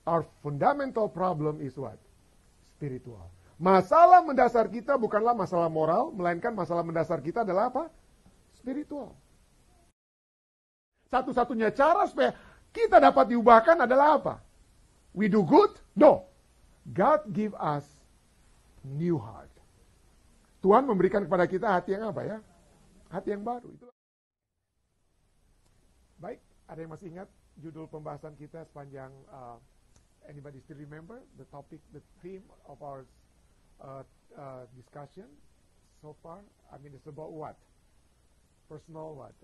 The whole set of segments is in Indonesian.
our fundamental problem is what? Spiritual. Masalah mendasar kita bukanlah masalah moral, melainkan masalah mendasar kita adalah apa? Spiritual. Satu-satunya cara supaya kita dapat diubahkan adalah apa? We do good? No. God give us new heart. Tuhan memberikan kepada kita hati yang apa ya? Hati yang baru. Baik, ada yang masih ingat judul pembahasan kita sepanjang anybody still remember the topic, the theme of our discussion so far? I mean, it's about what? Personal what?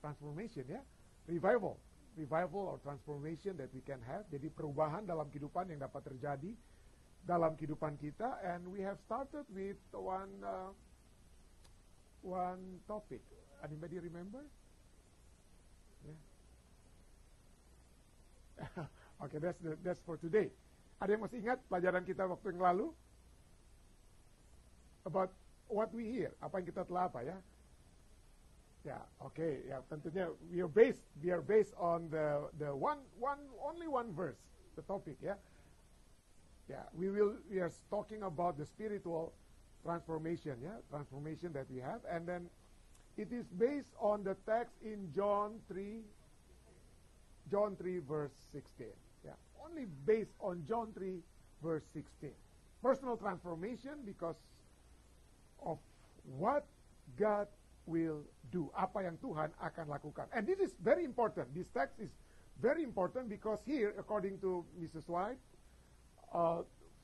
Transformation, ya? Revival or transformation that we can have. Jadi perubahan dalam kehidupan yang dapat terjadi dalam kehidupan kita. And we have started with one topic. Anybody remember? Yeah. Okay, that's for today. Ada yang masih ingat pelajaran kita waktu yang lalu? About what we hear, apa yang kita telah apa ya? Ya, oke, ya tentunya we are based on the only one verse, the topic ya. Ya, we are talking about the spiritual transformation ya, transformation that we have, and then it is based on the text in John 3 verse 16. Yeah, only based on John 3 verse 16. Personal transformation because of what God will do, apa yang Tuhan akan lakukan. And this is very important. This text is very important because here, according to Mrs. White,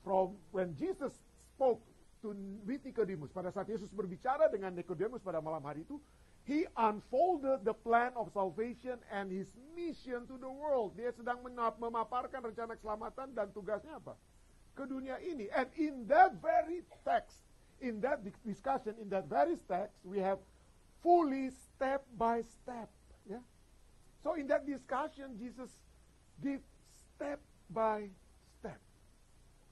from when Jesus spoke with Nicodemus, pada saat Yesus berbicara dengan Nicodemus pada malam hari itu, He unfolded the plan of salvation and His mission to the world. Dia sedang memaparkan rencana keselamatan dan tugasnya apa? Ke dunia ini. And in that very text, in that discussion, in that very text, we have fully step by step. Yeah? So in that discussion, Jesus give step by step.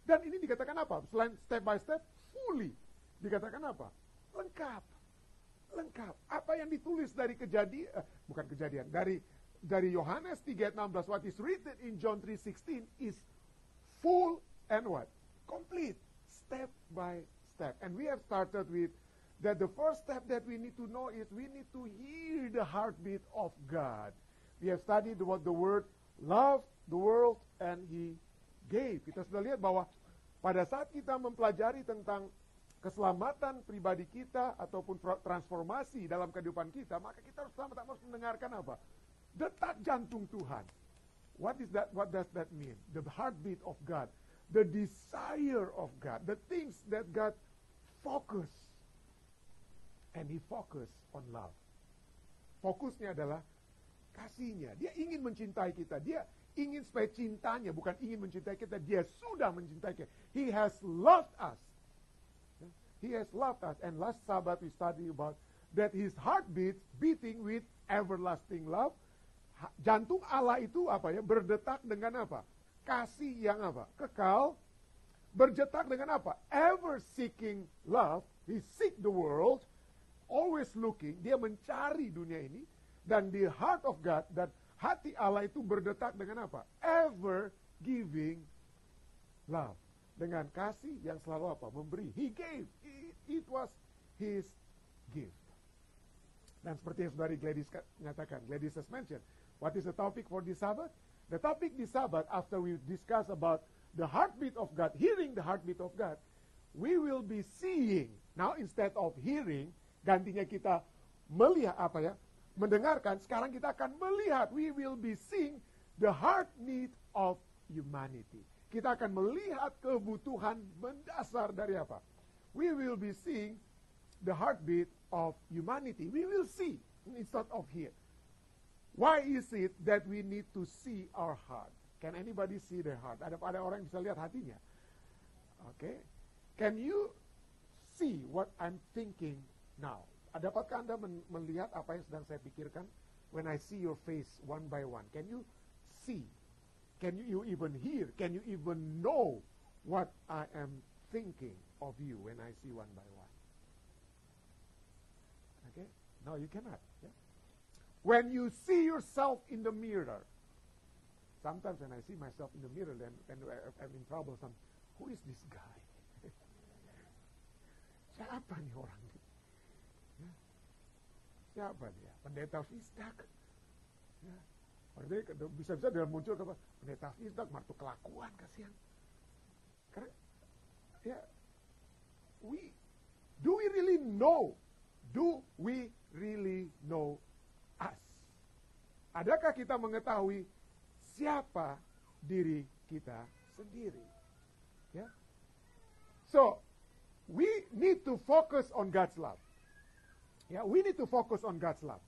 Dan ini dikatakan apa? Selain step by step, fully. Dikatakan apa? Lengkap. Lengkap. Apa yang ditulis dari bukan kejadian, dari Yohanes 3:16, what is written in John 3:16 is full and what? Complete. Step by step. And we have started with that the first step that we need to know is we need to hear the heartbeat of God. We have studied what the word love the world and He gave. Kita sudah lihat bahwa pada saat kita mempelajari tentang keselamatan pribadi kita ataupun transformasi dalam kehidupan kita, maka kita harus pertama-tama mendengarkan apa? Detak jantung Tuhan. What is that? What does that mean? The heartbeat of God, the desire of God, the things that God focus, and He focus on love. Fokusnya adalah kasihnya. Dia ingin mencintai kita. Dia ingin supaya cintanya, bukan ingin mencintai kita. Dia sudah mencintai kita. He has loved us. He has loved us. And last Sabbath we studied about that His heartbeat beating with everlasting love. Jantung Allah itu apa ya? Berdetak dengan apa? Kasih yang apa? Kekal. Berdetak dengan apa? Ever seeking love. He seek the world. Always looking. Dia mencari dunia ini. Dan the heart of God, dan hati Allah itu berdetak dengan apa? Ever giving love. Dengan kasih yang selalu apa? Memberi. He gave. It was His gift. Dan seperti yang saudari Gladys nyatakan, Gladys has mentioned, what is the topic for this Sabbath? The topic this Sabbath, after we discuss about the heartbeat of God, hearing the heartbeat of God, we will be seeing. Now instead of hearing, gantinya kita melihat apa ya? Mendengarkan, sekarang kita akan melihat. We will be seeing the heartbeat of humanity. Kita akan melihat kebutuhan mendasar dari apa? We will be seeing the heartbeat of humanity. We will see instead of hear. Why is it that we need to see our heart? Can anybody see their heart? Ada orang yang bisa lihat hatinya? Okay. Can you see what I'm thinking now? Dapatkah Anda melihat apa yang sedang saya pikirkan? When I see your face one by one, can you see? Can you even hear? Can you even know what I am thinking of you when I see one by one? Okay? No, you cannot. Yeah? When you see yourself in the mirror, sometimes when I see myself in the mirror, then I'm in trouble. Who is this guy? Siapa nih orang ini? Ya. Siapa dia? Pendeta Fisdak. Ya. Bisa-bisa dia muncul ke pendeta Fisdak, martu kelakuan, kasihan. Karena, ya, do we really know? Do we really know us? Adakah kita mengetahui siapa diri kita sendiri? Ya. So, we need to focus on God's love. Ya, we need to focus on God's love.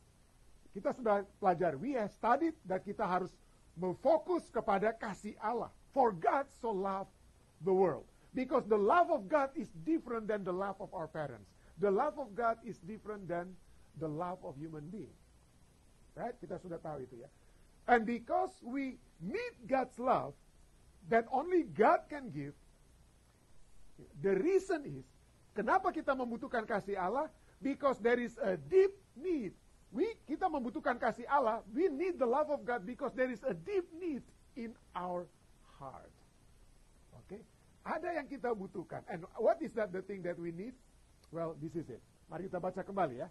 Kita sudah pelajari, we have studied that kita harus memfokus kepada kasih Allah. For God so loved the world. Because the love of God is different than the love of our parents. The love of God is different than the love of human being. Right? Kita sudah tahu itu ya. And because we need God's love that only God can give, the reason is, kenapa kita membutuhkan kasih Allah? Because there is a deep need. Kita membutuhkan kasih Allah. We need the love of God because there is a deep need in our heart. Okay? Ada yang kita butuhkan. And what is that the thing that we need? Well, this is it. Mari kita baca kembali ya.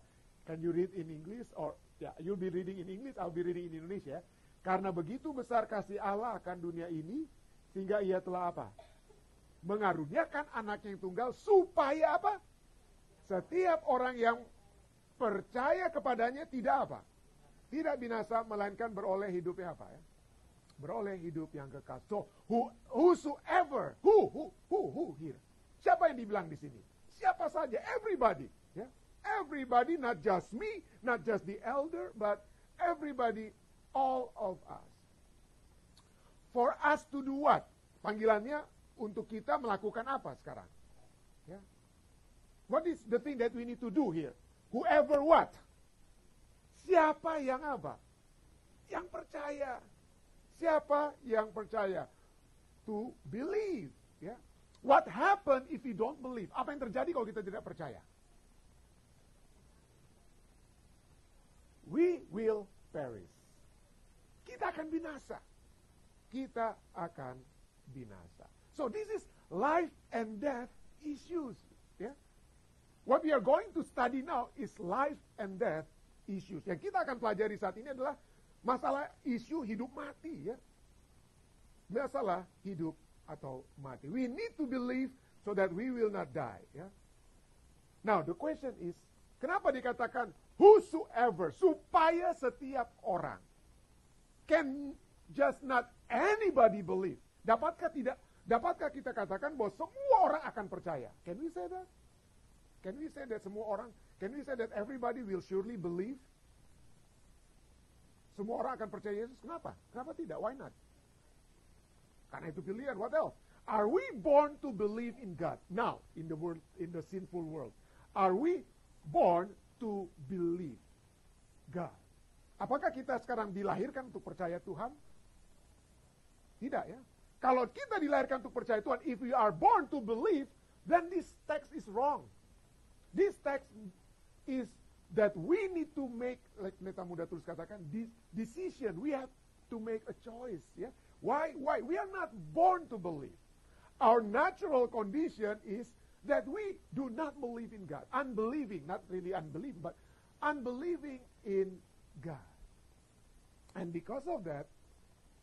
Can you read in English? Or you'll be reading in English, I'll be reading in Indonesia. Karena begitu besar kasih Allah akan dunia ini, sehingga ia telah apa? Mengaruniakan anaknya yang tunggal, supaya apa? Setiap orang yang percaya kepadanya tidak apa? Tidak binasa, melainkan beroleh hidupnya apa ya? Beroleh hidup yang kekal. So, whosoever, who here? Siapa yang dibilang di sini? Siapa saja, everybody. Ya? Everybody, not just me, not just the elder, but everybody, all of us. For us to do what? Panggilannya untuk kita melakukan apa sekarang? Ya? What is the thing that we need to do here? Whoever what? Siapa yang apa? Yang percaya. Siapa yang percaya? To believe. Ya. What happen if we don't believe? Apa yang terjadi kalau kita tidak percaya? We will perish. Kita akan binasa. Kita akan binasa. So this is life and death issues. Ya. What we are going to study now is life and death issues. Yang kita akan pelajari saat ini adalah masalah isu hidup mati ya. Masalah hidup atau mati. We need to believe so that we will not die ya. Now the question is, kenapa dikatakan whosoever, supaya setiap orang? Can just not anybody believe? Dapatkah kita katakan bahwa semua orang akan percaya? Can we say that? Can we say that semua orang? Can we say that everybody will surely believe? Semua orang akan percaya Yesus. Kenapa? Kenapa tidak? Why not? Karena itu pilihan. What else? Are we born to believe in God? Now, in the world, in the sinful world, are we born to believe God? Apakah kita sekarang dilahirkan untuk percaya Tuhan? Tidak ya. Kalau kita dilahirkan untuk percaya Tuhan, if we are born to believe, then this text is wrong. This text is that we need to make, like Neta Muda terus katakan, this decision. We have to make a choice. Yeah? Why? We are not born to believe. Our natural condition is that we do not believe in God. Unbelieving, not really unbelieving, but unbelieving in God. And because of that,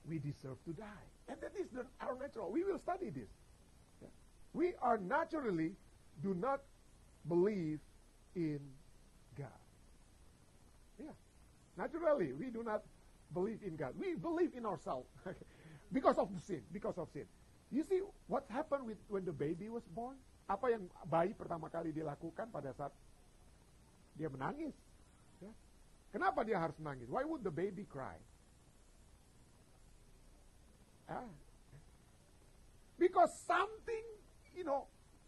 we deserve to die. And that is our natural. We will study this. Yeah? We are naturally do not believe in God. Yeah. Naturally, we do not believe in God. We believe in ourselves because of the sin. Because of sin. You see what happened when the baby was born? Apa yang bayi pertama kali dilakukan pada saat dia menangis? Ya. Kenapa dia harus menangis? Why would the baby cry? Because something,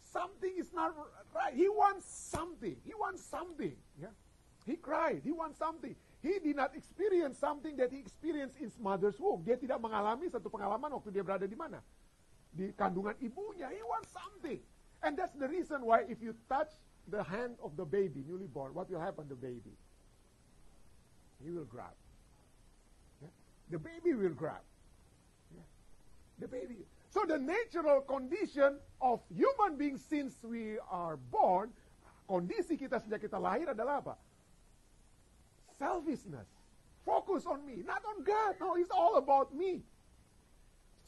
something is not right. He wants something. Yeah? He cried. He wants something. He did not experience something that he experienced in his mother's womb. Dia tidak mengalami satu pengalaman waktu dia berada di mana? Di kandungan ibunya. He wants something. And that's the reason why if you touch the hand of the baby, newly born, what will happen to the baby? He will grab. Yeah? The baby will grab. The baby. So the natural condition of human beings since we are born, kondisi kita sejak kita lahir adalah apa? Selfishness. Focus on me, not on God. No, it's all about me.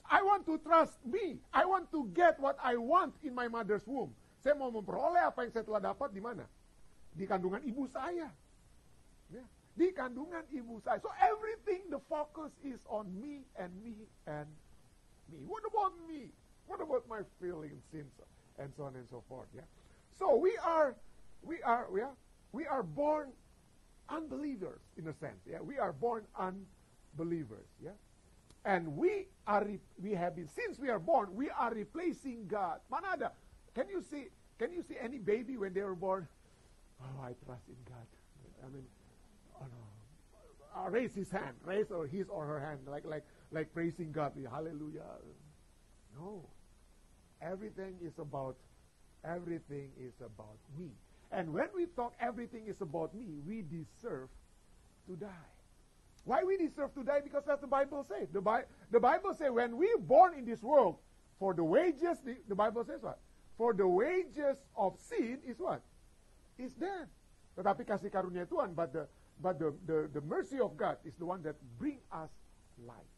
I want to trust me. I want to get what I want in my mother's womb. Saya mau memperoleh apa yang saya telah dapat di mana? Di kandungan ibu saya. Ya, di kandungan ibu saya. So everything, the focus is on me and me and me. What about me? What about my feelings, sins, and so on and so forth? Yeah. So we are born unbelievers in a sense. Yeah, we are born unbelievers. Yeah, and we have been, since we are born, we are replacing God. Mana ada? Can you see any baby when they were born? Oh, I trust in God. I mean, oh no. Raise his hand, raise or his or her hand, like praising God. Hallelujah. No, everything is about me. And when we talk everything is about me, we deserve to die. Why we deserve to die? Because that's the Bible says. The Bible says when we're born in this world, for the wages, the Bible says what? For the wages of sin is what? Is death. Tetapi kasih karunia Tuhan, but the mercy of God is the one that bring us life.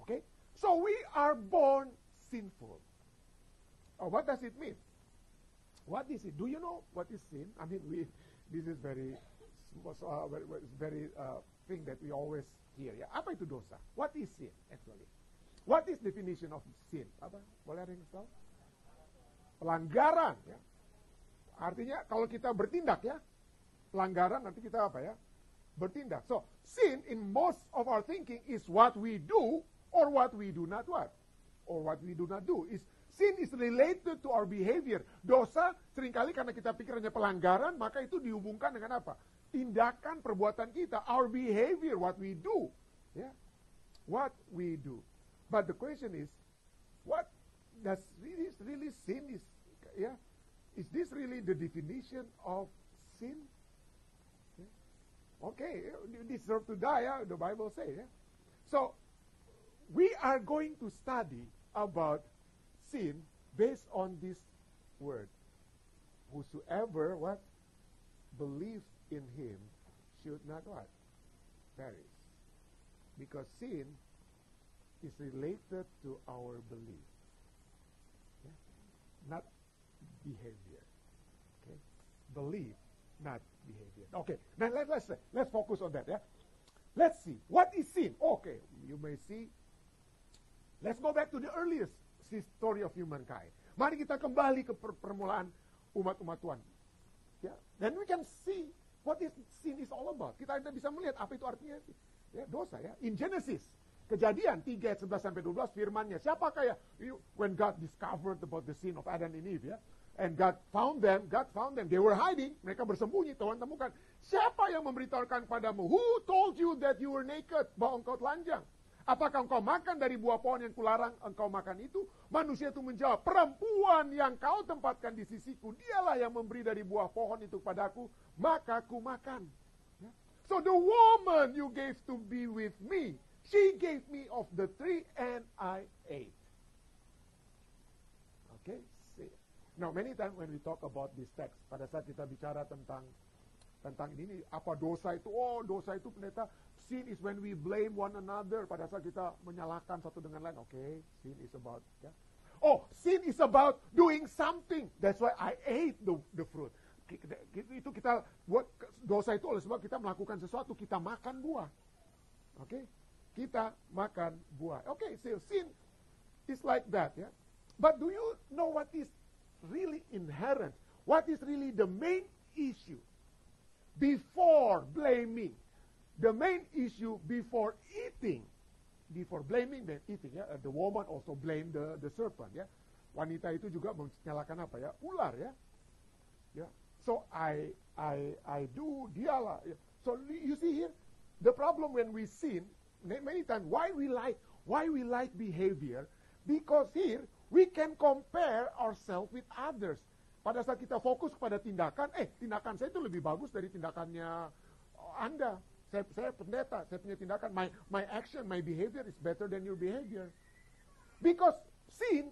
Okay? So we are born sinful. Oh, what does it mean? What is it? Do you know what is sin? I mean, this is very thing that we always hear. Ya, apa itu dosa? What is sin actually? What is definition of sin? Apa? Boleh ada yang tahu? Pelanggaran. Ya. Artinya kalau kita bertindak ya, pelanggaran nanti kita apa ya? Bertindak. So sin in most of our thinking is what we do or what we do not what, or what we do not do. Sin is related to our behavior. Dosa seringkali karena kita pikirannya pelanggaran, maka itu dihubungkan dengan apa? Tindakan, perbuatan kita, our behavior, what we do. Yeah. What we do. But the question is, what does really sin is? Yeah. Is this really the definition of sin? Yeah. Okay, you deserve to die, yeah? The Bible says. Yeah? So, we are going to study about sin based on this word. Whosoever what? Believes in him should not what? Perish. Because sin is related to our belief. Yeah? Not behavior. Okay? Belief, not behavior. Okay, now let's focus on that. Yeah? Let's see. What is sin? Okay, you may see. Let's go back to the earliest story of humankind. Mari kita kembali ke permulaan umat-umat Tuhan. Ya, then we can see what is sin is all about. Kita bisa melihat apa itu artinya ya, dosa ya. In Genesis, Kejadian 3 ayat 11 sampai 12 firman-Nya. Siapakah ya? When God discovered about the sin of Adam and Eve ya. And God found them, they were hiding, mereka bersembunyi, Tuhan temukan. Siapa yang memberitahukan padamu? Who told you that you were naked? Bahwa engkau telanjang. Apakah engkau makan dari buah pohon yang kularang engkau makan itu? Manusia itu menjawab, perempuan yang kau tempatkan di sisiku, dialah yang memberi dari buah pohon itu padaku, maka ku makan. So the woman you gave to be with me, she gave me of the tree and I ate. Okay, see. Now many times when we talk about this text, pada saat kita bicara tentang ini, apa dosa itu? Oh, dosa itu pendeta, sin is when we blame one another. Pada saat kita menyalahkan satu dengan lain. Okay, sin is about, ya. Oh, sin is about doing something. That's why I ate the fruit. Itu kita buat dosa itu oleh sebab kita melakukan sesuatu, kita makan buah. Okay, kita makan buah. Okay, so sin is like that, ya. But do you know what is really inherent? What is really the main issue? Before blaming, the main issue before eating, before blaming then eating, ya, the woman also blamed the serpent, ya. Wanita itu juga menyalahkan apa ya? Ular, ya. Ya. So I do, dialah. Ya. So you see here, the problem when we sin, many times why we like behavior, because here we can compare ourselves with others. Pada saat kita fokus kepada tindakan, tindakan saya itu lebih bagus dari tindakannya Anda. Saya pendeta, saya punya tindakan, my action, my behavior is better than your behavior. Because sin,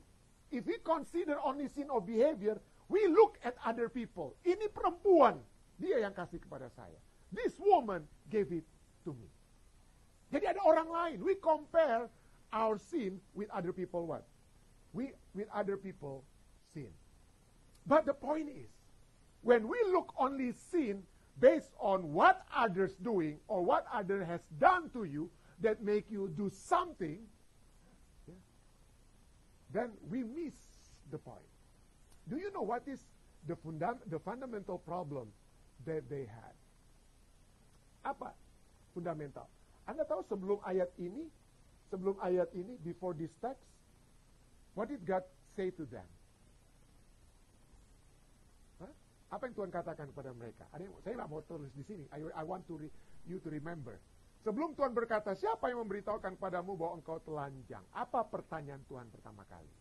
if we consider only sin of behavior, we look at other people. Ini perempuan, dia yang kasih kepada saya. This woman gave it to me. Jadi ada orang lain. We compare our sin with other people what? With other people sin. But the point is, when we look only sin based on what others doing or what other has done to you that make you do something, then we miss the point. Do you know what is the fundamental problem that they had? Apa fundamental? Anda tahu sebelum ayat ini, before this text, what did God say to them? Apa yang Tuhan katakan kepada mereka? Saya nggak mau tulis di sini. I want you to remember. Sebelum Tuhan berkata, siapa yang memberitahukan padamu bahwa engkau telanjang? Apa pertanyaan Tuhan pertama kali?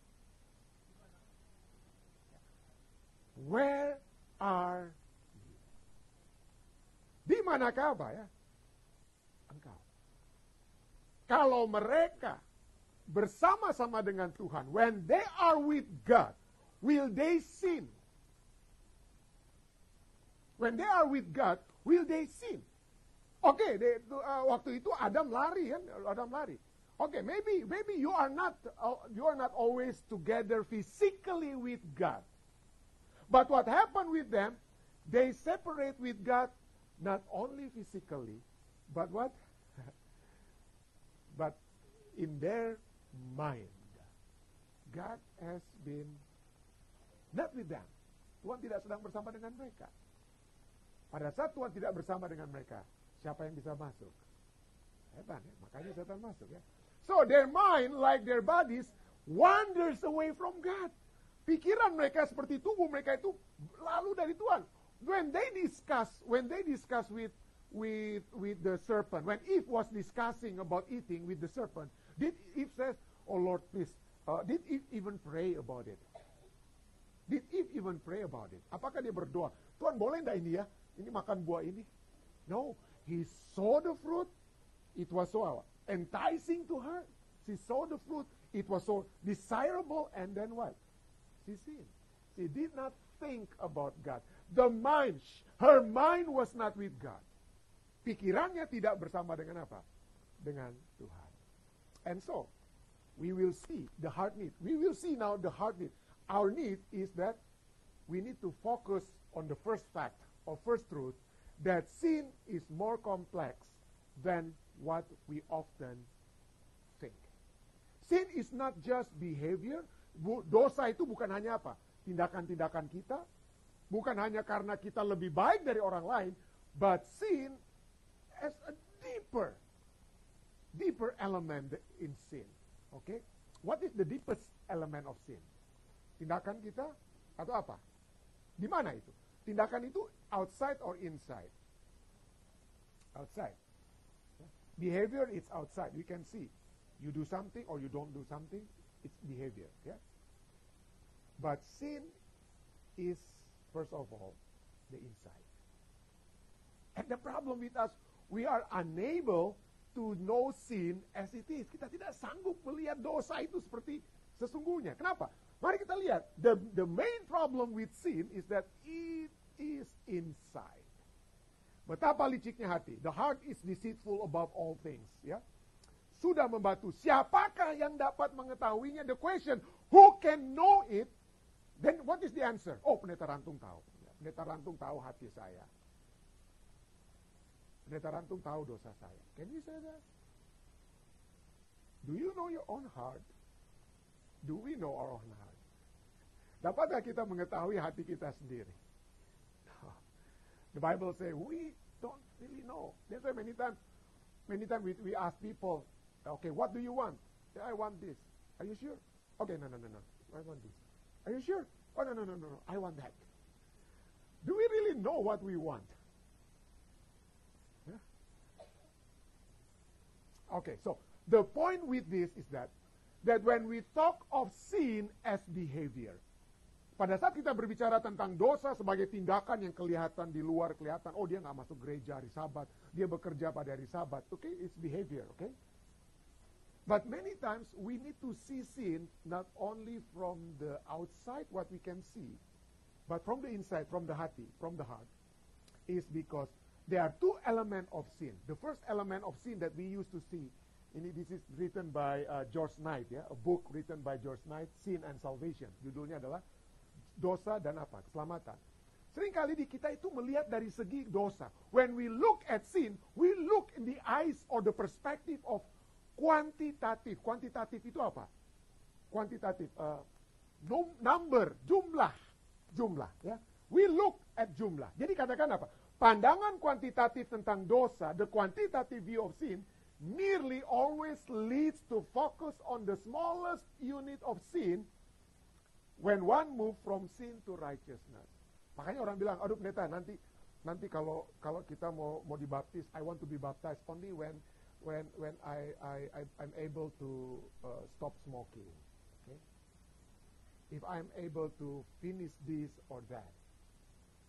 Where are you? Di manakah apa ya? Engkau. Kalau mereka bersama-sama dengan Tuhan, when they are with God, will they sin? When they are with God, will they sin? Oke, waktu itu Adam lari kan, Oke, maybe you are not always together physically with God. But what happened with them? They separate with God not only physically, but what? But in their mind. God has been not with them. Tuhan tidak sedang bersama dengan mereka. Pada saat Tuhan tidak bersama dengan mereka, siapa yang bisa masuk? Setan ya, makanya setan masuk ya. So their mind, like their bodies, wanders away from God. Pikiran mereka seperti tubuh mereka itu lalu dari Tuhan. When they discuss with the serpent, when Eve was discussing about eating with the serpent, did Eve says, "Oh Lord, please," did Eve even pray about it? Did Eve even pray about it? Apakah dia berdoa, Tuhan boleh enggak ini ya? Ini makan buah ini? No, he saw the fruit. It was so enticing to her. She saw the fruit. It was so desirable. And then what? She sinned. She did not think about God. Her mind was not with God. Pikirannya tidak bersama dengan apa? Dengan Tuhan. And so, we will see the heart need. We will see now the heart need. Our need is that we need to focus on the first fact or first truth, that sin is more complex than what we often think. Sin is not just behavior. Dosa itu bukan hanya apa? Tindakan-tindakan kita. Bukan hanya karena kita lebih baik dari orang lain. But sin has a deeper element in sin. Okay? What is the deepest element of sin? Tindakan kita atau apa? Di mana itu? Tindakan itu outside or inside? Outside. Behavior is outside. We can see. You do something or you don't do something, it's behavior. Yeah? But sin is, first of all, the inside. And the problem with us, we are unable to know sin as it is. Kita tidak sanggup melihat dosa itu seperti sesungguhnya. Kenapa? Mari kita lihat. The main problem with sin is that it is inside. Betapa liciknya hati. The heart is deceitful above all things. Ya, sudah membatu. Siapakah yang dapat mengetahuinya? The question, who can know it? Then what is the answer? Oh, pendeta Rantung tahu. Pendeta Rantung tahu hati saya. Pendeta Rantung tahu dosa saya. Can you say that? Do you know your own heart? Do we know our own heart? Dapatkah kita mengetahui hati kita sendiri? No. The Bible says we don't really know. That's why many times we ask people, okay, what do you want? Yeah, I want this. Are you sure? Okay, no. I want this. Are you sure? Oh, no. I want that. Do we really know what we want? Yeah? Okay, so the point with this is that when we talk of sin as behavior, pada saat kita berbicara tentang dosa sebagai tindakan yang kelihatan di luar, kelihatan, oh dia nggak masuk gereja hari Sabat, dia bekerja pada hari Sabat, okay, it's behavior, okay? But many times we need to see sin not only from the outside, what we can see, but from the inside, from the hati, from the heart, is because there are two elements of sin. The first element of sin that we used to see, this is written by George Knight, ya, a book written by George Knight, Sin and Salvation. Judulnya adalah dosa dan apa? Keselamatan. Seringkali di kita itu melihat dari segi dosa. When we look at sin, we look in the eyes or the perspective of kuantitatif. Kuantitatif itu apa? Kuantitatif, number, jumlah, ya. We look at jumlah. Jadi katakan apa? Pandangan kuantitatif tentang dosa, the quantitative view of sin, nearly always leads to focus on the smallest unit of sin when one move from sin to righteousness. Makanya orang bilang, aduh pendeta, nanti kalau kita mau dibaptis, I want to be baptized only when I'm able to stop smoking. Okay? If I'm able to finish this or that.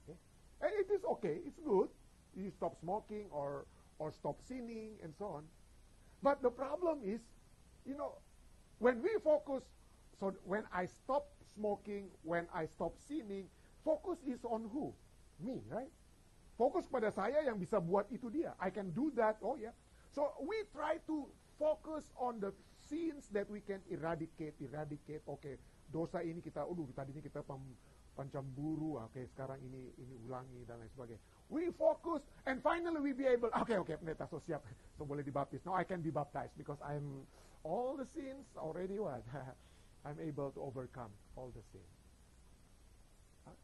Okay? And it is okay, it's good. You stop smoking or stop sinning and so on. But the problem is, when we focus, so when I stop smoking, when I stop sinning, focus is on who? Me, right? Fokus pada saya yang bisa buat itu dia. I can do that, oh yeah. So we try to focus on the sins that we can eradicate. Okay, dosa ini tadinya kita pancamburu, okay, sekarang ini ulangi dan lain sebagainya. We focus and finally we be able, okay, pendeta, so siap, so boleh dibaptis. Now I can be baptized because all the sins already what? I'm able to overcome all the sins.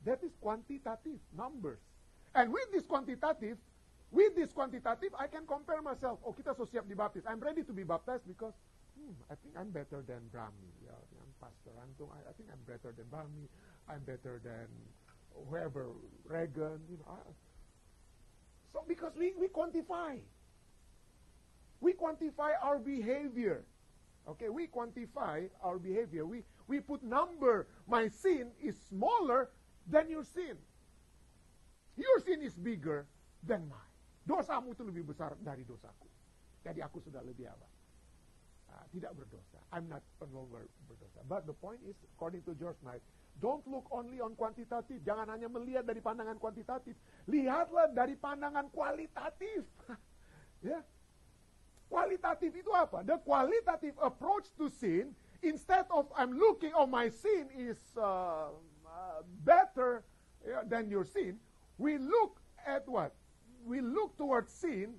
That is quantitative, numbers. And with this quantitative, I can compare myself. Oh, kita so siap dibaptis. I'm ready to be baptized because I think I'm better than Brahmi. Yeah, I'm Pastor Antung. I think I'm better than Brahmi. I'm better than whoever, Reagan. So because we quantify. We quantify our behavior. Okay, we quantify our behavior. We put number. My sin is smaller than your sin. Your sin is bigger than mine. Dosamu itu lebih besar dari dosaku. Jadi aku sudah lebih apa? Tidak berdosa. I'm not no longer berdosa. But the point is, according to George Knight, don't look only on quantitative. Jangan hanya melihat dari pandangan kuantitatif. Lihatlah dari pandangan kualitatif. Ya. Kualitatif itu apa? The qualitative approach to sin, instead of I'm looking, my sin is better than your sin, we look at what? We look towards sin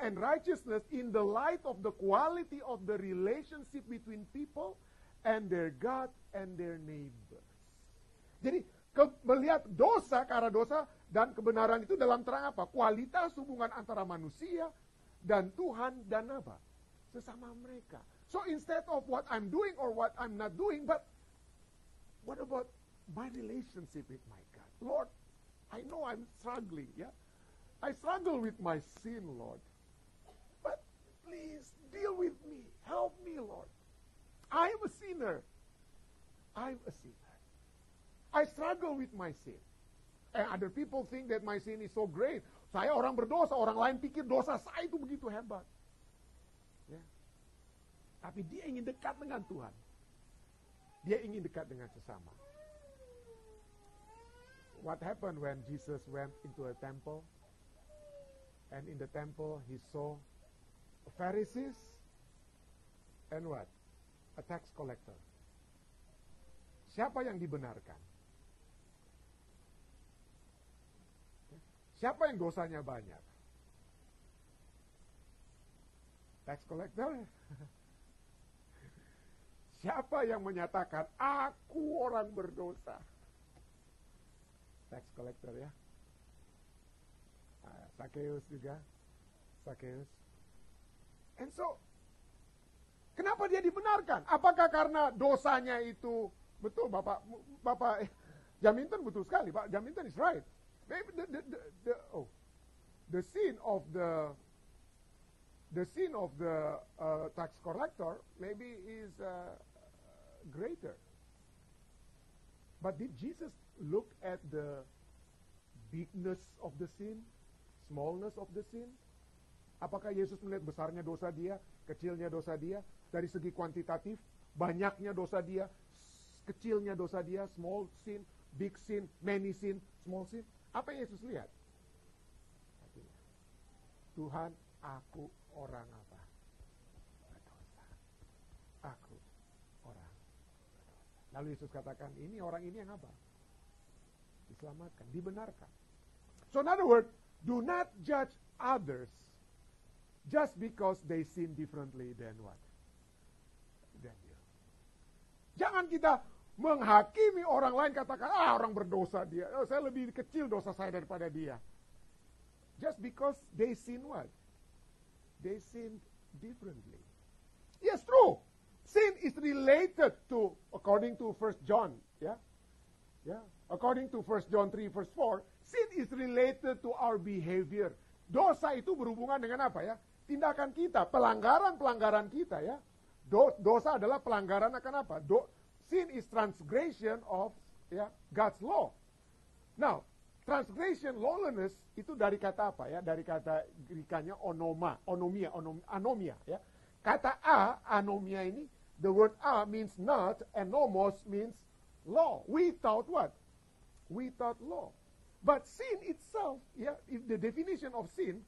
and righteousness in the light of the quality of the relationship between people and their God and their neighbors. Jadi melihat dosa, karena dosa dan kebenaran itu dalam terang apa? Kualitas hubungan antara manusia dan Tuhan dan apa? Sesama mereka. So instead of what I'm doing or what I'm not doing, but what about my relationship with my God? Lord, I know I'm struggling, yeah? I struggle with my sin, Lord. But please deal with me. Help me, Lord. I'm a sinner. I'm a sinner. I struggle with my sin. And other people think that my sin is so great. Saya orang berdosa, orang lain pikir dosa saya itu begitu hebat. Ya. Tapi dia ingin dekat dengan Tuhan. Dia ingin dekat dengan sesama. What happened when Jesus went into a temple? And in the temple he saw Pharisees and what? A tax collector. Siapa yang dibenarkan? Siapa yang dosanya banyak? Tax collector? Siapa yang menyatakan aku orang berdosa? Tax collector, ya. Zacchaeus juga. Zacchaeus. And so, kenapa dia dibenarkan? Apakah karena dosanya itu betul, Bapak Jaminten betul sekali, Pak Jaminten is right. Maybe the sin of the tax collector maybe is greater. But did Jesus look at the bigness of the sin, smallness of the sin? Apakah Yesus melihat besarnya dosa dia, kecilnya dosa dia, dari segi kuantitatif, banyaknya dosa dia, kecilnya dosa dia, small sin, big sin, many sin, small sin? Apa yang Yesus lihat? Tuhan, aku orang apa? Berdosa. Aku orang berdosa. Lalu Yesus katakan, ini orang ini yang apa? Diselamatkan, dibenarkan. So in other words, do not judge others just because they sin differently than what? Than you. Jangan kita menghakimi orang lain, katakan, orang berdosa dia. Saya lebih kecil dosa saya daripada dia. Just because they sin what? They sin differently. Yes, true. Sin is related to, according to 1 John, according to 1 John 3 verse 4, sin is related to our behavior. Dosa itu berhubungan dengan apa ya? Tindakan kita, pelanggaran kita ya. Dosa adalah pelanggaran akan apa? Sin is transgression of God's law. Now, transgression, lawlessness itu dari kata apa ya? Dari kata Grekanya anomia ya. Kata anomia ini, the word means not, and nomos means law. Without what? Without law. But sin itself, the definition of sin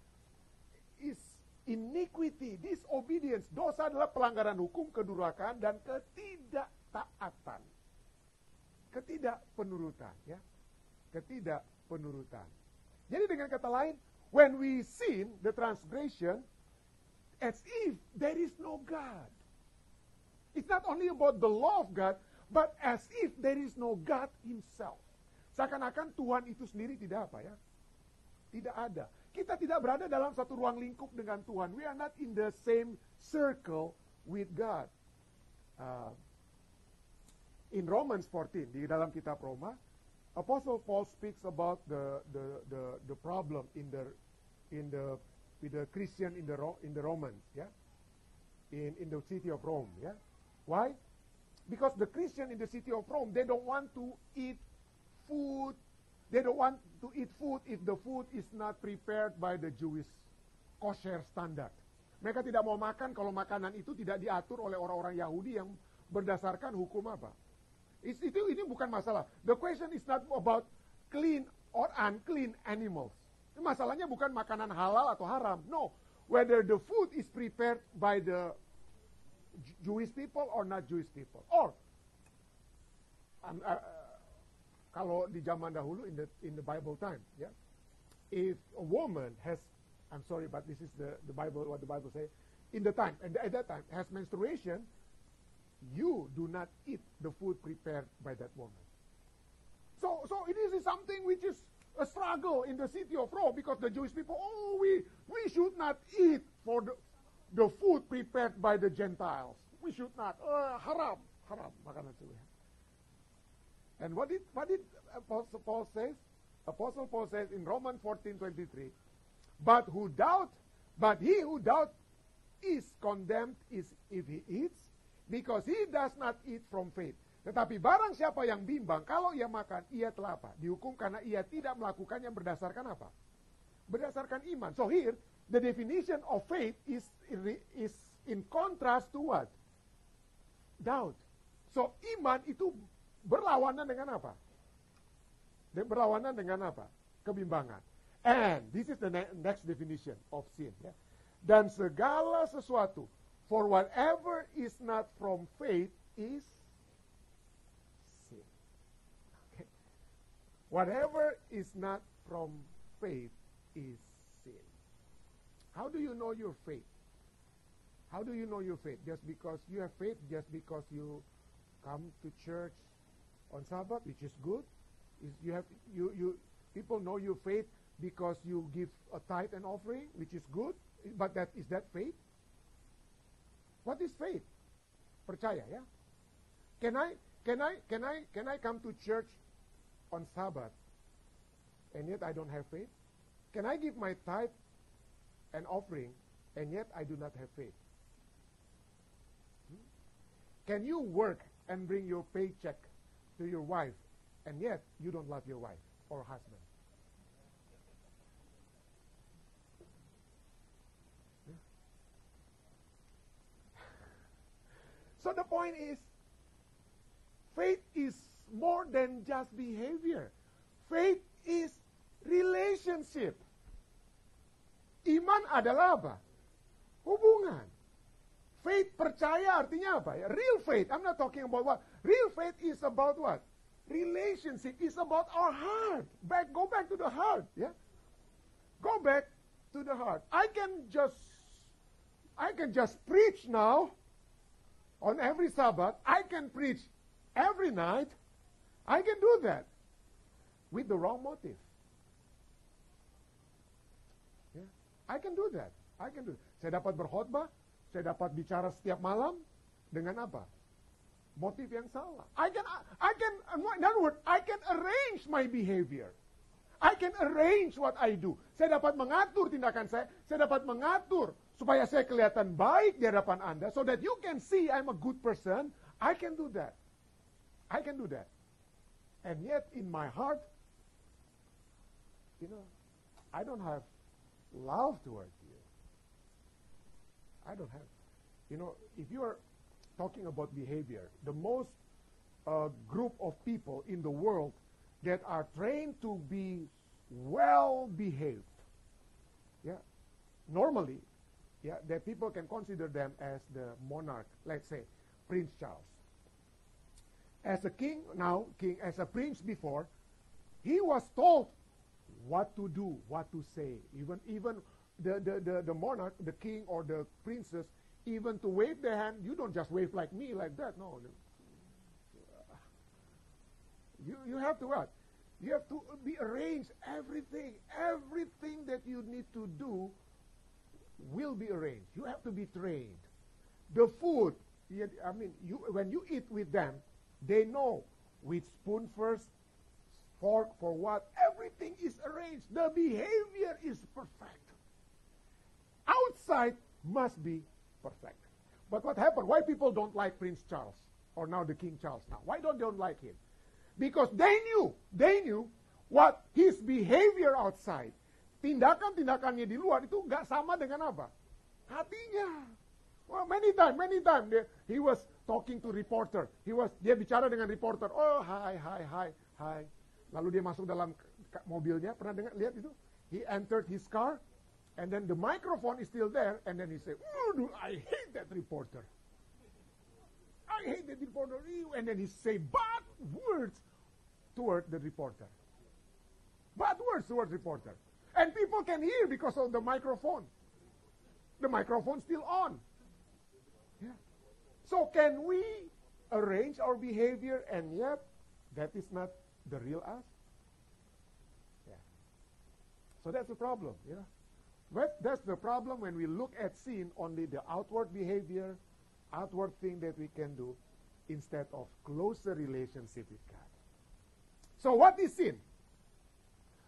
is iniquity, disobedience. Dosa adalah pelanggaran hukum, kedurhakaan, dan ketidaktaatan. Ketidakpenurutan, ya. Ketidakpenurutan. Jadi dengan kata lain, when we sin, the transgression, as if there is no God. It's not only about the law of God, but as if there is no God himself. Seakan-akan Tuhan itu sendiri tidak apa ya? Tidak ada. Kita tidak berada dalam satu ruang lingkup dengan Tuhan. We are not in the same circle with God. In Romans 14, di dalam kitab Roma, Apostle Paul speaks about the problem with the Christian in the Romans, in the city of Rome, Why? Because the Christian in the city of Rome, they don't want to eat food. They don't want to eat food if the food is not prepared by the Jewish kosher standard. Mereka tidak mau makan kalau makanan itu tidak diatur oleh orang-orang Yahudi yang berdasarkan hukum apa? Ini bukan masalah. The question is not about clean or unclean animals. Masalahnya bukan makanan halal atau haram. No, whether the food is prepared by the Jewish people or not Jewish people. Or kalau di zaman dahulu in the Bible time, if a woman has, I'm sorry, but this is the Bible, what the Bible say, at that time has menstruation, you do not eat the food prepared by that woman. So it is something which is a struggle in the city of Rome, because the Jewish people, we should not eat for the food prepared by the Gentiles. We should not. Haram makanan itu. And what did Apostle Paul says? Apostle Paul says in Romans 14:23, but he who doubts is condemned if he eats, because he does not eat from faith. Tetapi barang siapa yang bimbang, kalau ia makan, ia telah apa? Dihukum karena ia tidak melakukannya berdasarkan apa? Berdasarkan iman. So here, the definition of faith is in contrast to what? Doubt. So iman itu berlawanan dengan apa? Berlawanan dengan apa? Kebimbangan. And this is the next definition of sin. Dan segala sesuatu, for whatever is not from faith is sin. Okay. Whatever is not from faith is sin. How do you know your faith? How do you know your faith? Just because you have faith, just because you come to church on Sabbath, which is good. People know your faith because you give a tithe and offering, which is good. But is that faith? What is faith? Percaya, ya? Can I come to church on Sabbath and yet I don't have faith? Can I give my tithe and offering and yet I do not have faith? Can you work and bring your paycheck to your wife and yet you don't love your wife or husband? So the point is, faith is more than just behavior. Faith is relationship. Iman adalah apa? Hubungan. Faith, percaya artinya apa? Real faith, I'm not talking about what. Real faith is about what? Relationship is about our heart. Go back to the heart, yeah? Go back to the heart. I can just preach now on every Sabbath. I can preach every night. I can do that with the wrong motive. Yeah? I can do that. Saya dapat berkhotbah, saya dapat bicara setiap malam dengan apa? Motif yang salah. In other words, I can arrange my behavior. I can arrange what I do. Saya dapat mengatur tindakan saya dapat mengatur supaya saya kelihatan baik di hadapan Anda, so that you can see I'm a good person. I can do that. And yet in my heart, I don't have love towards you. I don't have. If you are talking about behavior, the most group of people in the world that are trained to be well behaved, normally, that people can consider them as the monarch, let's say Prince Charles. As a king, as a prince before, he was told what to do, what to say. Even the monarch, the king or the princess, even to wave their hand, you don't just wave like me, like that. No. You have to what? You have to be arranged. Everything that you need to do will be arranged. You have to be trained. The food, when you eat with them, they know which spoon first, fork for what. Everything is arranged. The behavior is perfect. Outside must be perfect. But what happened? Why people don't like Prince Charles, or now the King Charles now? Why don't they like him? Because they knew what his behavior outside. Tindakan-tindakannya di luar itu nggak sama dengan apa? Hatinya. Well, many time he was talking to reporter. Dia bicara dengan reporter. Oh, hi. Lalu dia masuk dalam mobilnya. Pernah lihat itu? He entered his car, and then the microphone is still there, and then he said, I hate that reporter. And then he say bad words toward the reporter. And people can hear because of the microphone. The microphone's still on. Yeah. So can we arrange our behavior, and yet that is not the real us? Yeah. So that's the problem. But that's the problem when we look at sin, only the outward behavior, outward thing that we can do, instead of closer relationship with God. So what is sin?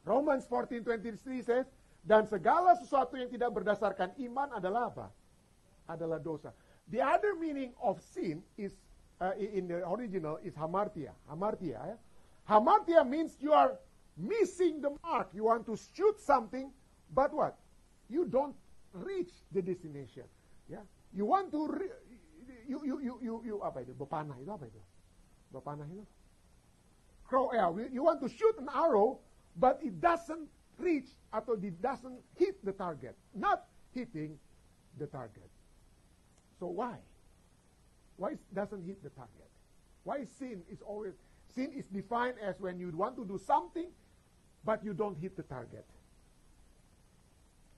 Romans 14:23 says, dan segala sesuatu yang tidak berdasarkan iman adalah apa? Adalah dosa. The other meaning of sin is, in the original, is hamartia. Hamartia means you are missing the mark. You want to shoot something, but what? You don't reach the destination. Yeah? You want to apa itu? Bepanah itu apa itu? Bepanah itu? You want to shoot an arrow, but it doesn't reach atau it doesn't hit the target. Not hitting the target. So why? Why it doesn't hit the target? Why sin is defined as when you want to do something, but you don't hit the target.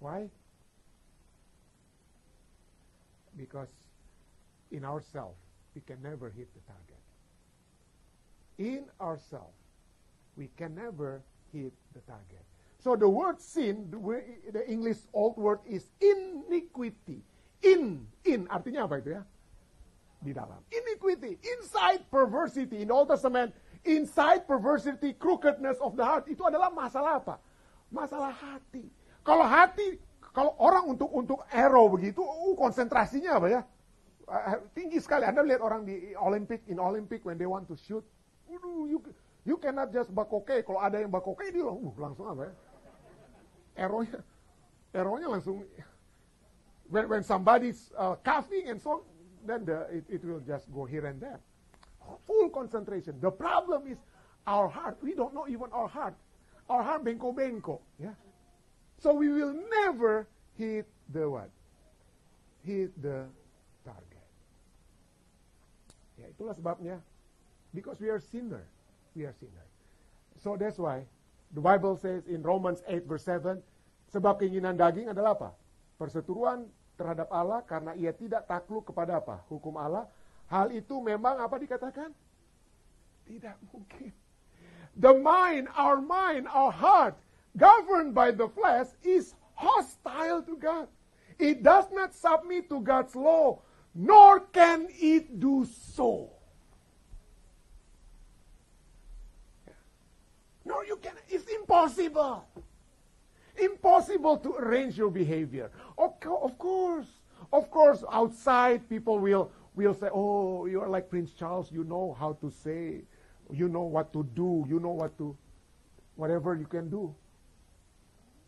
Why? Because in ourselves, we can never hit the target. In ourselves, we can never hit the target. So the word sin, the English old word is iniquity. In artinya apa itu ya? Di dalam. Iniquity, inside perversity. In the Old Testament, inside perversity, crookedness of the heart. Itu adalah masalah apa? Masalah hati. Kalau orang untuk arrow begitu, konsentrasinya apa ya? Tinggi sekali. Anda lihat orang in Olympic when they want to shoot, you cannot just bakoke. Kalau ada yang bakoke, dia langsung apa ya? Arrow-nya langsung. When somebody's coughing and so on, then it will just go here and there. Full concentration. The problem is our heart. We don't know even our heart. Our heart bengko-bengko. Yeah. So we will never hit the what? Hit the target. Ya, itulah sebabnya. Because we are sinner. We are sinner. So that's why the Bible says in Romans 8 verse 7, sebab keinginan daging adalah apa? Perseteruan terhadap Allah karena ia tidak takluk kepada apa? Hukum Allah. Hal itu memang apa dikatakan? Tidak mungkin. The mind, our heart, governed by the flesh, is hostile to God. It does not submit to God's law, nor can it do so. No, you can. It's impossible. Impossible to arrange your behavior. Of course, outside people will say, oh, you are like Prince Charles, you know how to say, you know what to do, you know whatever you can do.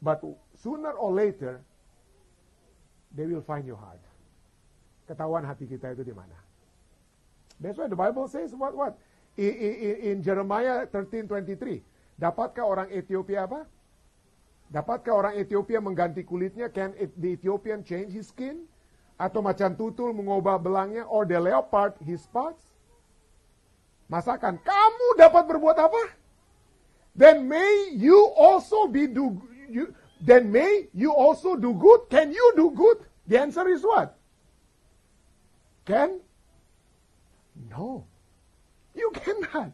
But sooner or later, they will find you hard. Ketahuan hati kita itu di mana. That's why the Bible says what? In Jeremiah 13:23, dapatkah orang Ethiopia apa? Dapatkah orang Ethiopia mengganti kulitnya? Can the Ethiopian change his skin? Atau macan tutul mengubah belangnya, or the leopard his spots? Masakan, kamu dapat berbuat apa? Then may you also do good? Can you do good? The answer is what? Can? No. You cannot.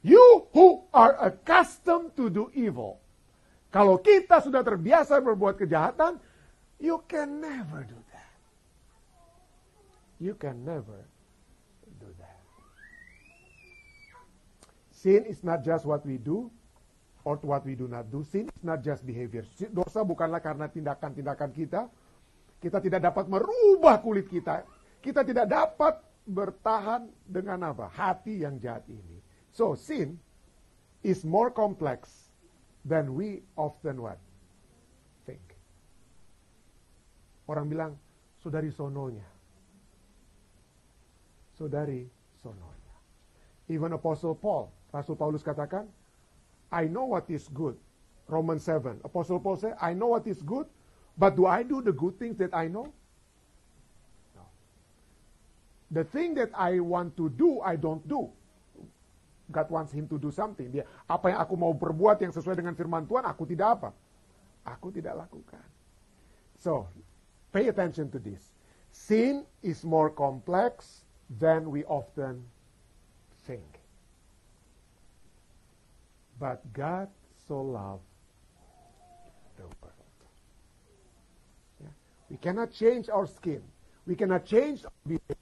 You who are accustomed to do evil. Kalau kita sudah terbiasa berbuat kejahatan, you can never do that. You can never do that. Sin is not just what we do or what we do not do. Sin is not just behavior. Dosa bukanlah karena tindakan-tindakan kita. Kita tidak dapat merubah kulit kita. Kita tidak dapat bertahan dengan apa? Hati yang jahat ini. So, sin is more complex than we often what? Think. Orang bilang, saudari sononya. Saudari sononya. Even Apostle Paul, Rasul Paulus katakan, I know what is good. Romans 7. Apostle Paul said, I know what is good, but do I do the good things that I know? No. The thing that I want to do, I don't do. God wants him to do something. Dia, apa yang aku mau perbuat yang sesuai dengan firman Tuhan, aku tidak apa? Aku tidak lakukan. So, pay attention to this. Sin is more complex than we often think. But God so loved the world. Yeah. We cannot change our skin. We cannot change our behavior.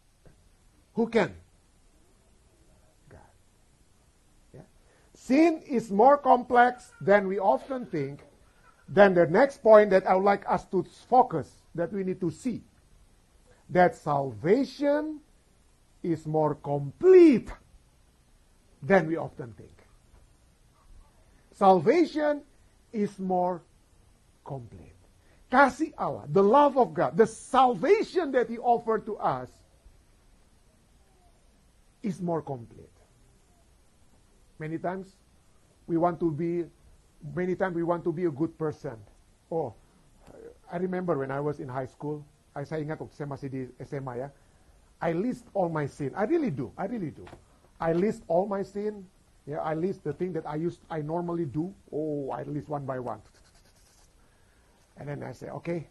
Who can? God. Yeah. Sin is more complex than we often think. Then the next point that I would like us to focus, that we need to see, that salvation is more complete than we often think. Salvation is more complete. Kasih Allah, the love of God, the salvation that He offered to us is more complete. Many times we want to be a good person. Oh, I remember when I was in high school, saya ingat waktu saya masih di SMA ya, I list all my sin. I really do. I list all my sin. Yeah, I list the thing that I normally do. Oh, I list one by one. And then I say, okay,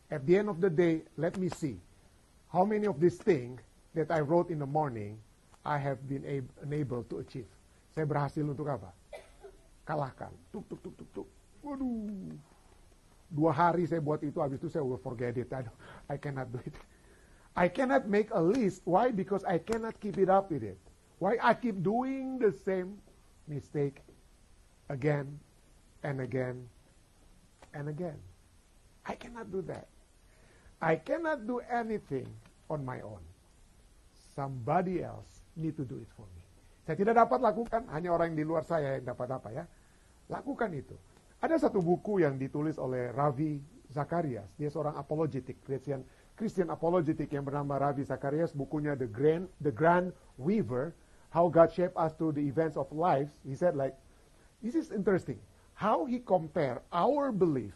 at the end of the day, let me see how many of these things that I wrote in the morning I have been able to achieve. Saya berhasil untuk apa? Kalahkan. Tuk. Waduh. 2 hari saya buat itu, habis itu saya will forget it. I cannot do it. I cannot make a list. Why? Because I cannot keep it up with it. Why? I keep doing the same mistake again and again and again. I cannot do that. I cannot do anything on my own. Somebody else need to do it for me. Saya tidak dapat lakukan, hanya orang yang di luar saya yang dapat apa ya. Lakukan itu. Ada satu buku yang ditulis oleh Ravi Zacharias. Dia seorang apologetic, Christian apologetic yang bernama Ravi Zacharias, bukunya The Grand Weaver, How God Shaped Us Through the Events of Life. He said like, this is interesting. How he compare our belief.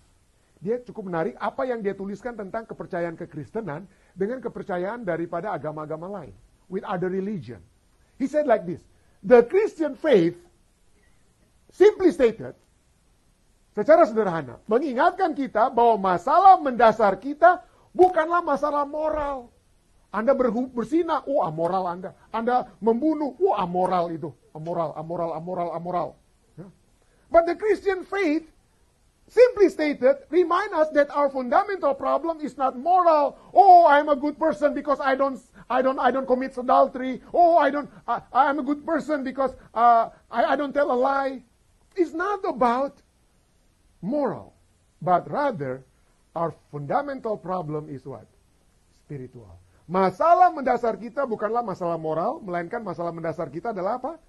Dia cukup menarik apa yang dia tuliskan tentang kepercayaan kekristenan dengan kepercayaan daripada agama-agama lain. With other religion. He said like this, the Christian faith, simply stated, secara sederhana, mengingatkan kita bahwa masalah mendasar kita bukanlah masalah moral. Anda bersinah, amoral Anda. Anda membunuh, amoral itu. Amoral. Ya. But the Christian faith, simply stated, remind us that our fundamental problem is not moral. I'm a good person because I don't commit adultery. I'm a good person because I don't tell a lie. It's not about moral, but rather our fundamental problem is what? Spiritual. Masalah mendasar kita bukanlah masalah moral, melainkan masalah mendasar kita adalah apa?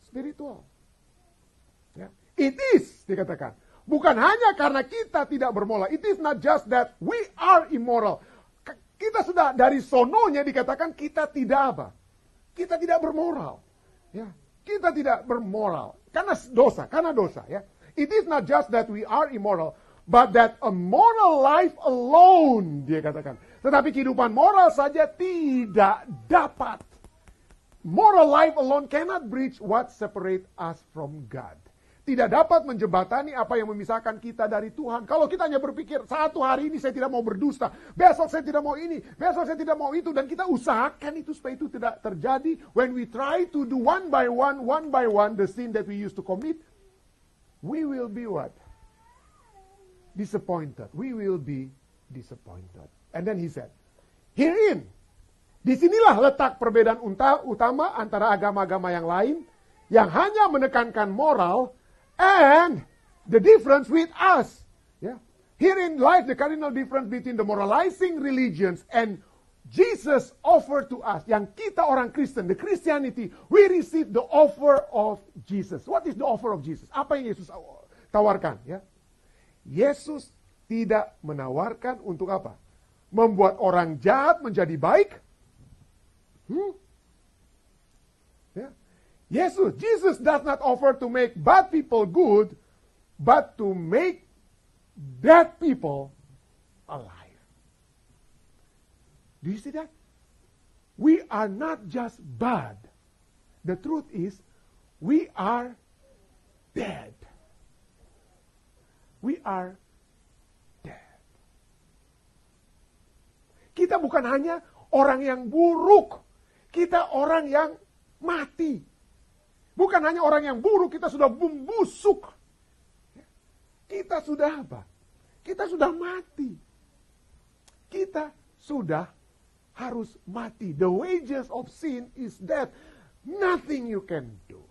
Spiritual. Ya. It is, dikatakan. Bukan hanya karena kita tidak bermoral. It is not just that we are immoral. Kita sudah dari sononya dikatakan kita tidak apa? Kita tidak bermoral. Ya. Kita tidak bermoral. Karena dosa. Ya. It is not just that we are immoral, but that a moral life alone, dia katakan. Tetapi kehidupan moral saja tidak dapat. Moral life alone cannot bridge what separate us from God. Tidak dapat menjembatani apa yang memisahkan kita dari Tuhan. Kalau kita hanya berpikir, satu hari ini saya tidak mau berdusta, besok saya tidak mau ini, besok saya tidak mau itu, dan kita usahakan itu supaya itu tidak terjadi. When we try to do one by one, the sin that we used to commit, we will be what? Disappointed. We will be disappointed. And then he said, herein, disinilah letak perbedaan utama antara agama-agama yang lain, yang hanya menekankan moral, and the difference with us. Yeah. Herein lies the cardinal difference between the moralizing religions and Jesus offered to us. Yang kita orang Kristen, the Christianity, we receive the offer of Jesus. What is the offer of Jesus? Apa yang Yesus tawarkan? Ya. Yesus tidak menawarkan untuk apa? Membuat orang jahat menjadi baik. Ya. Jesus does not offer to make bad people good, but to make dead people alive. Do you see that? We are not just bad. The truth is, we are dead. We are dead. Kita bukan hanya orang yang buruk. Kita orang yang mati. Bukan hanya orang yang buruk, kita sudah membusuk. Kita sudah apa? Kita sudah mati. Kita sudah harus mati. The wages of sin is death. Nothing you can do.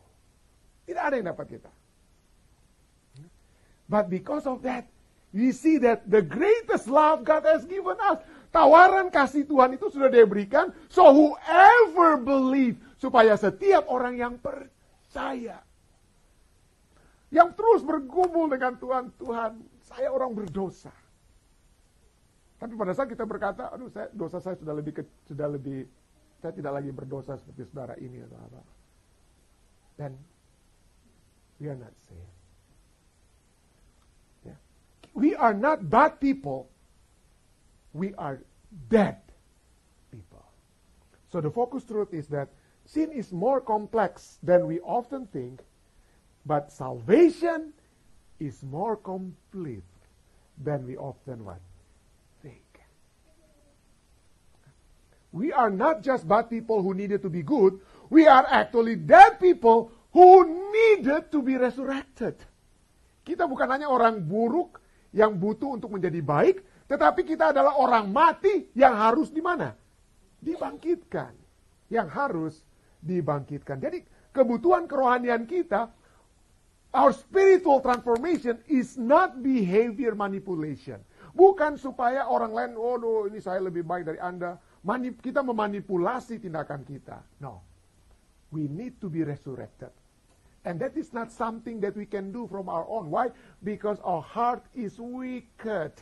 Tidak ada yang dapat kita. But because of that, we see that the greatest love God has given us. Tawaran kasih Tuhan itu sudah diberikan. So whoever believe. Supaya setiap orang yang percaya. Yang terus bergumul dengan Tuhan, saya orang berdosa. Tapi pada saat kita berkata, dosa saya sudah lebih, saya tidak lagi berdosa seperti saudara ini atau apa. Dan we are not saved. Yeah. We are not bad people. We are dead people. So the focus truth is that sin is more complex than we often think, but salvation is more complete than we often think. We are not just bad people who needed to be good, we are actually dead people who needed to be resurrected. Kita bukan hanya orang buruk yang butuh untuk menjadi baik, tetapi kita adalah orang mati yang harus di mana? Dibangkitkan. Yang harus dibangkitkan. Jadi kebutuhan kerohanian kita, our spiritual transformation is not behavior manipulation. Bukan supaya orang lain, ini saya lebih baik dari Anda. Kita memanipulasi tindakan kita. No. We need to be resurrected. And that is not something that we can do from our own. Why? Because our heart is wicked.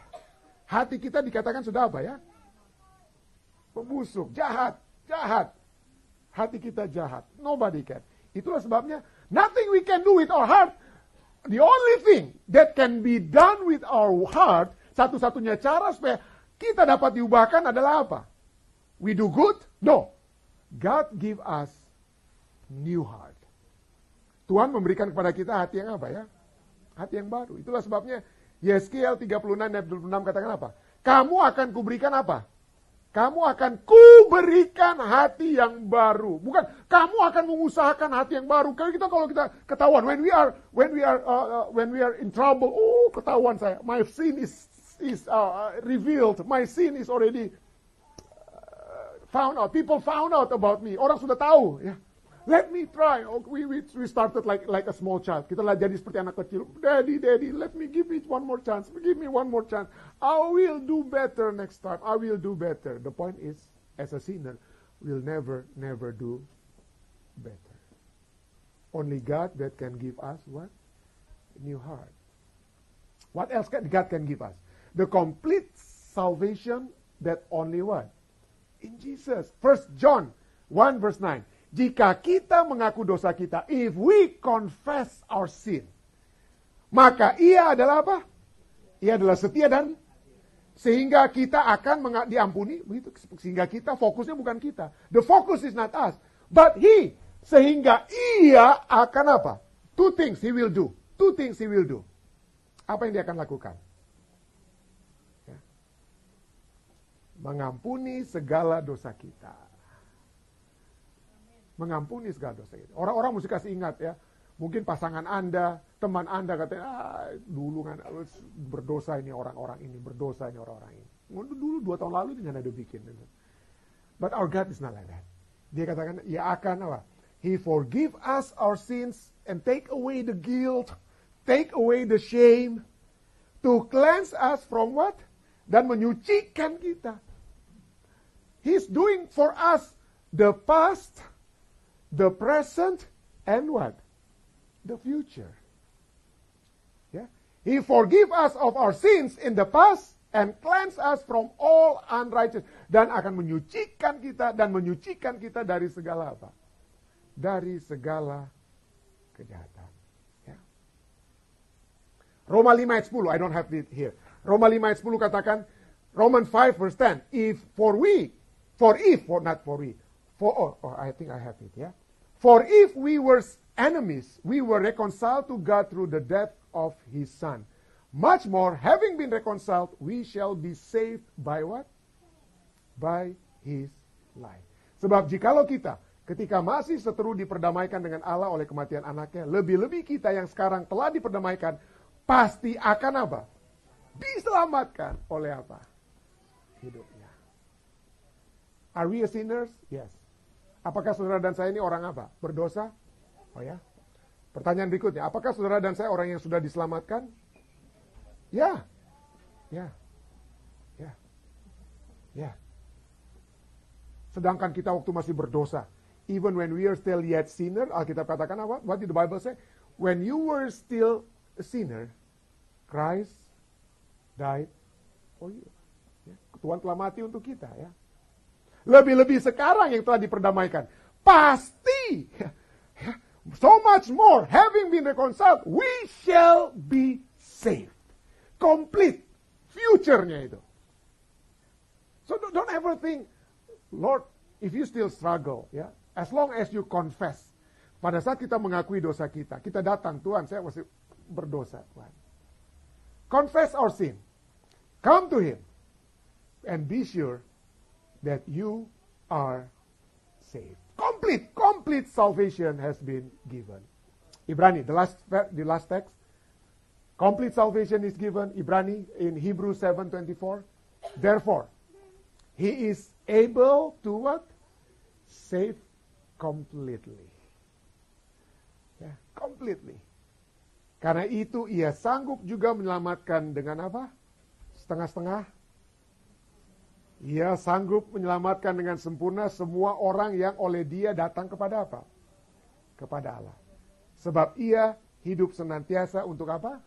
Hati kita dikatakan sudah apa ya? Pembusuk, jahat. Hati kita jahat. Nobody can. Itulah sebabnya, nothing we can do with our heart. The only thing that can be done with our heart, satu-satunya cara supaya kita dapat diubahkan adalah apa? We do good? No. God give us new heart. Tuhan memberikan kepada kita hati yang apa ya? Hati yang baru. Itulah sebabnya Yeskiel 36 ayat 26 katakan apa? Kamu akan kuberikan apa? Kamu akan kuberikan hati yang baru. Bukan kamu akan mengusahakan hati yang baru. Kalau kita ketahuan when we are in trouble, ketahuan saya. My sin is revealed. My sin is already found out. People found out about me. Orang sudah tahu, ya. Let me try. We started like a small child. Kita lah jadi seperti anak kecil. Daddy, let me give me one more chance. Give me one more chance. I will do better next time. I will do better. The point is, as a sinner, we'll never do better. Only God that can give us what? A new heart. What else God can give us? The complete salvation that only what? In Jesus. 1 John 1 verse 9. Jika kita mengaku dosa kita, if we confess our sin, maka ia adalah apa? Ia adalah setia dan sehingga kita akan diampuni. Begitu. Sehingga kita, fokusnya bukan kita. The focus is not us, but He. Sehingga ia akan apa? Two things He will do. Two things He will do. Apa yang Dia akan lakukan? Ya. Mengampuni segala dosa kita. Mengampuni segala dosa kita. Orang-orang mesti kasih ingat ya. Mungkin pasangan Anda, teman Anda katanya, dulu kan berdosa ini orang-orang ini, berdosa ini orang-orang ini. Dulu 2 tahun lalu dengan ada bikin. But our God is not like that. Dia katakan, ia akan apa? He forgive us our sins and take away the guilt, take away the shame, to cleanse us from what? Dan menyucikan kita. He's doing for us the past, the present, and what? The future. Yeah? He forgive us of our sins in the past and cleanse us from all unrighteousness. Dan akan menyucikan kita dari segala apa? Dari segala kejahatan. Ya. Roma 5 ayat 10, I don't have it here. Roma 5 ayat 10 katakan, Romans 5 verse 10, I think I have it, ya. For if we were enemies, we were reconciled to God through the death of His Son. Much more, having been reconciled, we shall be saved by what? By His life. Sebab jikalau kita, ketika masih seteru diperdamaikan dengan Allah oleh kematian anaknya, lebih-lebih kita yang sekarang telah diperdamaikan, pasti akan apa? Diselamatkan oleh apa? Hidupnya. Are we a sinners? Yes. Apakah saudara dan saya ini orang apa? Berdosa? Oh ya. Pertanyaan berikutnya, apakah saudara dan saya orang yang sudah diselamatkan? Ya. Ya. Ya. Ya. Sedangkan kita waktu masih berdosa, even when we are still yet sinner, Alkitab katakan apa? What did the Bible say? When you were still a sinner, Christ died for you. Ya. Tuhan telah mati untuk kita, ya. Lebih-lebih sekarang yang telah diperdamaikan. Pasti. So much more. Having been reconciled, we shall be saved. Complete. Future-nya itu. So don't ever think, Lord, if you still struggle, ya, as long as you confess. Pada saat kita mengakui dosa kita datang, Tuhan, saya masih berdosa, Tuhan. Confess our sin. Come to Him. And be sure that you are saved. Complete salvation has been given. Ibrani, the last text. Complete salvation is given. Ibrani in Hebrews 7:24. Therefore, He is able to what? Save completely. Yeah, completely. Karena itu Ia sanggup juga menyelamatkan dengan apa? Setengah-setengah. Ia sanggup menyelamatkan dengan sempurna semua orang yang oleh Dia datang kepada apa? Kepada Allah. Sebab Ia hidup senantiasa untuk apa?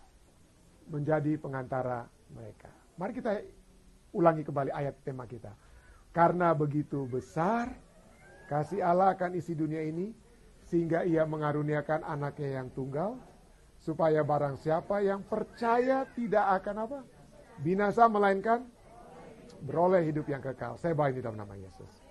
Menjadi pengantara mereka. Mari kita ulangi kembali ayat tema kita. Karena begitu besar kasih Allah akan isi dunia ini, sehingga ia mengaruniakan anaknya yang tunggal, supaya barang siapa yang percaya tidak akan apa? Binasa, melainkan beroleh hidup yang kekal. Saya bawa ini dalam nama Yesus.